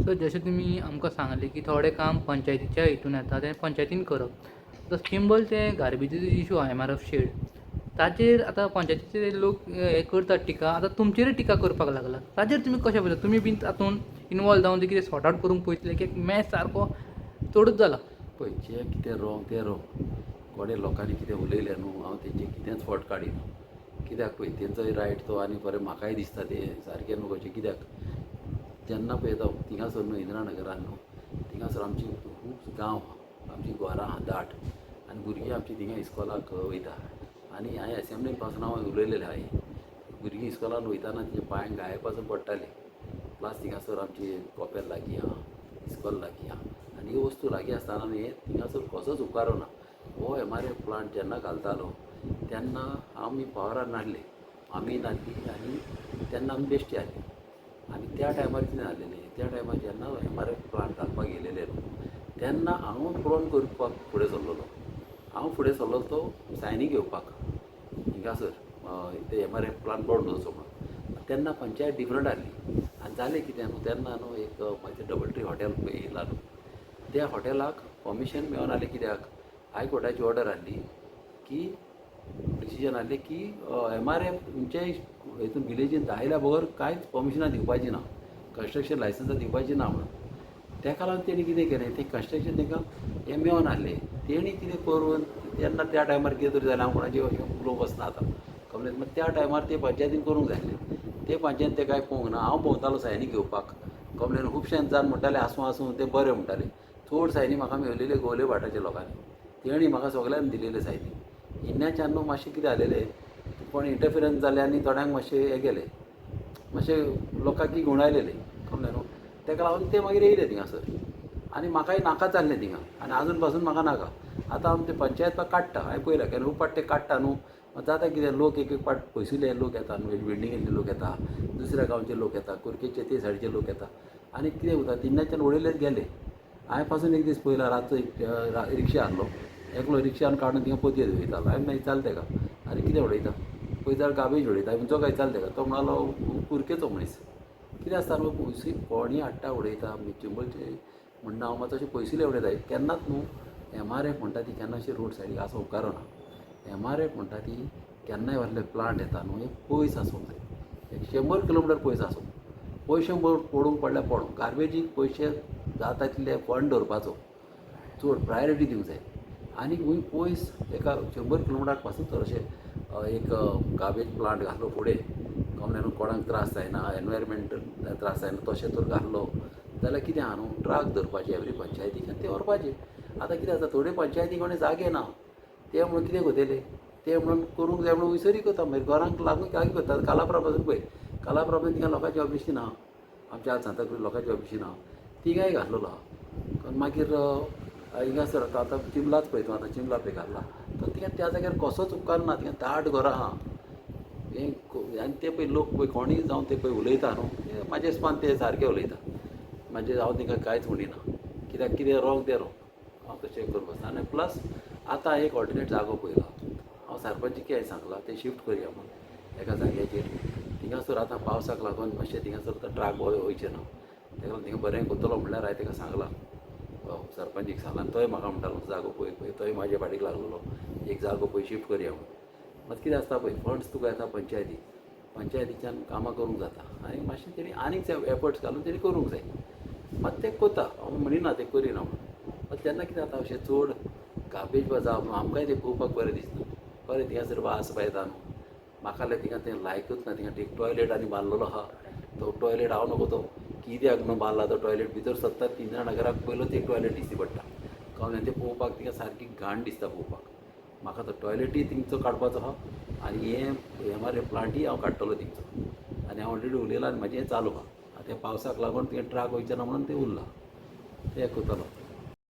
So जशें तुमी आमकां सांगलें की थोडें काम पंचायतीच्या हितून येता तें पंचायतीन करप. आतां चिंबल तें गार्बेजीचो इशू आहा MRF शेड, ताचेर आतां पंचायतीचे लोक हें करतात टिका. आतां तुमचेरूय टिका करपाक लागला. ताचेर तुमी कशें पळयता? तुमी बीन तातूंत इनवॉल्व जावन तें कितें सॉर्ट आवट करूंक पळयतले की मॅच सारको चडूच जाला? पळय, जें कितें रोंग तें रोंग. कोणे लोकांनी कितें उलयलें न्हू, हांव तेंचें कितेंच फावट काडिना. कित्याक पळय, तेंचोय रायट तो आनी बरें म्हाकाय दिसता तें सारकें न्हू कशें. कित्याक जेन्ना पळयता थिंगासर न्हू इंद्रानगरान न्हू, थिंगासर आमची खूब गांव आहा, आमची घरां आहा दाट, आनी भुरगीं आमचीं थिंगा इस्कॉलाक वयता. आनी हांवें एसेंब्लीन पासून हांव उलयलेलें हांवें, भुरगीं इस्कॉलान वयताना तेंच्या पांयांक घाये पासून पडटालीं. प्लस थिंगासर आमची कॉपेल लागीं आहा, इस्कॉल लागीं आहा, आनी ह्यो वस्तू लागीं आसतना न्ही थिंगासर कसोच उपकारो ना. हो MRF प्लांट जेन्ना घालतालो तेन्ना आमी पावरार नासले, आमी नासली, आनी तेन्ना आमी बेश्टे आहले. आनी त्या टायमार कितें जालेलें, त्या टायमार जेन्ना MRF प्लांट घालपाक गेलेले न्हू, तेन्ना हांव प्रोन करपाक फुडें सरलोलो. हांव फुडें सरलोलो तो सायनी घेवपाक हिंगासर ते MRF प्लांट बंद दवरचो म्हणून. तेन्ना पंचायत डिफरंट आहली. आनी जालें कितें न्हू, तेन्ना न्हू एक म्हाजें डबल ट्री हॉटेल येयलां न्हू, त्या हॉटेलाक पर्मिशन मेळनासलें. कित्याक हायकोर्टाची ऑर्डर आहली की डिसिजन आहलें की MRF तुमचे हितून विलेजीन दायल्या बगर कांयच पर्मिशनां दिवपाची ना, कन्स्ट्रक्शन लायसन्सां दिवपाची ना म्हणून. तेका लागून तेणी कितें केलें, तें कन्स्ट्रक्शन तांकां हें मेळनासलें. तेणी कितें करून तेन्ना त्या टायमार कितें तरी जालें, हांव कोणाचें अशें उलोवंक वचना आतां कमलेन. मात त्या टायमार ते पंचायतीन करूंक जाय आसलें. ते पंचायतीन तें कांय पळोवंक ना. हांव भोंवतालो सायनी घेवपाक कमलेन. खुबशे जाण म्हणटाले आसूं आसूं तें बरें म्हणटाले. चड सायनी म्हाका मेळलेल्यो गोवले भाटाच्या लोकांनी. तेणी म्हाका सगळ्यांक दिलेल्यो सायनी. इन्नेच्यान न्हू मातशें कितें जालेलें, कोण इंटरफिरन्स जालें आनी थोड्यांक मातशें हें गेलें, मातशें लोकांकी घुंवडायलेलें कमलें न्हू. तेका लागून ते मागीर येयले थिंगासर, आनी म्हाकाय नाका जाल्लें थिंगां. आनी आजून पासून म्हाका नाका. आतां आमी तें पंचायत काडटा, हांवें पळयलां केन्ना पाट तें काडटा न्हू. जाता कितें, लोक एक पाट पयसुले लोक येता न्हू, बिल्डिंगेतले लोक येता, दुसऱ्या गांवचे लोक येता, कुरकेचे ते सायडीचे लोक येता, आनी कितें उरता तिन्नाच्यान उडयलेच गेले. हांवें पासून एक दीस पयला रातचो एक रिक्षा आहलो, एकलो रिक्षान काडून थिंगा पोतयेर वयतालो. हांवें मागीर विचारलें तेका, आरे कितें उडयता? पळय जाल्यार गार्बेज उडयता. हांवें जो काय विचारलें तेका, तो म्हणलो कुरकेचो मनीस. कितें आसता न्हू, पयसू कोणीय हाडटा उडयता. चिंबलचे म्हणणा हांव मातसो अशें पयसुले उडयता. केन्नाच न्हू MRF म्हणटा ती केन्ना अशी रोड सायडीक आसो उपकारो ना. MRF म्हणटा ती केन्नाय व्हडले प्लांट येता न्हू, एक पयस आसूंक जाय, एक 100 किलोमिटर पयस आसूं. पयशे पडूंक पडल्यार पडूं, गार्बेजीक पयशे जाता तितले फंड दवरपाचो, चड प्रायोरिटी दिवंक जाय. आनी खूंय पयस एका 100 किलोमिटर पासून तर अशें एक गार्बेज प्लांट घालो फुडें कमल्यान कोणाक त्रास जायना, एनवायरमेंटल त्रास जायना, तशें तर घालो जाल्यार कितें आहा न्हू, ट्राक धरपाचें एवरी पंचायतीक आनी तें व्हरपाचें. आतां कितें जाता, थोड्यो पंचायती कोणे जागे ना, ते म्हणून कितें करतले, ते म्हणून करूंक जाय म्हणून विसरी करता. मागीर घरांक लागून लागीं करता. कालाप्रा पासून पळय, कालाप्रा थिंगा लोकांची ऑफिशी ना, आमच्या आज सांताक्रूज लोकांची ऑफिशी ना, तिगाय घातलेलो आहा. मागीर हिंगासर आतां चिंबलाच पळय तूं, आतां चिंबला पळय घातला, तर थिंगा त्या जाग्यार कसोच उपकार ना. थिंगा दाट घरां आहा. हें आनी ते पळय लोक पळय कोणीय जावन ते पळय उलयता न्हू, म्हाजे हिसपान ते सारके उलयता. म्हणजे हांव तांकां कांयच म्हणिना, कित्याक कितें रोंग तें रोंग, हांव तशें करप आसता. आनी प्लस आतां एक ऑल्टरनेट जागो पळयला हांव, सरपंचीक हांवें सांगलां तें शिफ्ट करया म्हणून एका जाग्याचेर. थिंगासर आतां पावसाक लागून मातशें थिंगासर ट्राक वयचे ना, तेका लागून थिंगा बरें करतलो म्हणल्यार हांवें ताका सांगलां, सरपंचीक सांगलां. आनी तोय म्हाका म्हणटालो जागो पळय पळय, तोय म्हाजे फाटीक लागलेलो, एक जागो पळय शिफ्ट करया म्हणून. मात कितें आसता पळय, फंड्स तुका येता पंचायतीक, पंचायतीच्यान कामां करूंक जाता. आनी मातशें तेणी आनीक एफर्ट्स घालून तेणी करूंक जाय. मात तें करता, हांव म्हणिना तें करिना म्हणून. मात तेन्ना कितें जाता, अशें चड गार्बेज बा जावप न्हू, आमकांय तें पळोवपाक बरें दिसना. बरें थिंगासर वास येता न्हू, म्हाका जाल्यार थिंगा तें लायकूच ना. थिंगा एक टॉयलेट आनी बांदलेलो आहा, तो टॉयलेट हांव नकळो तो कित्याक न्हू बांदला तो टॉयलेट. भितर सतत इंद्रानगराक पयलोच एक टॉयलेट दिश्टी पडटा कळ्ळें. तें पळोवपाक थिंगा सारकी घाण दिसता पळोवपाक. म्हाका तो टॉयलेटूय थिंगचो काडपाचो आहा, आनी हें MRF प्लांटूय हांव काडटलो थिंगचो. आनी हांव ऑलरेडी उलयलां आनी म्हाजें हें चालू आहा. आतां पावसाक लागून थिंगा ट्राक वयचे ना म्हणून तें उरलां, तें करतलो.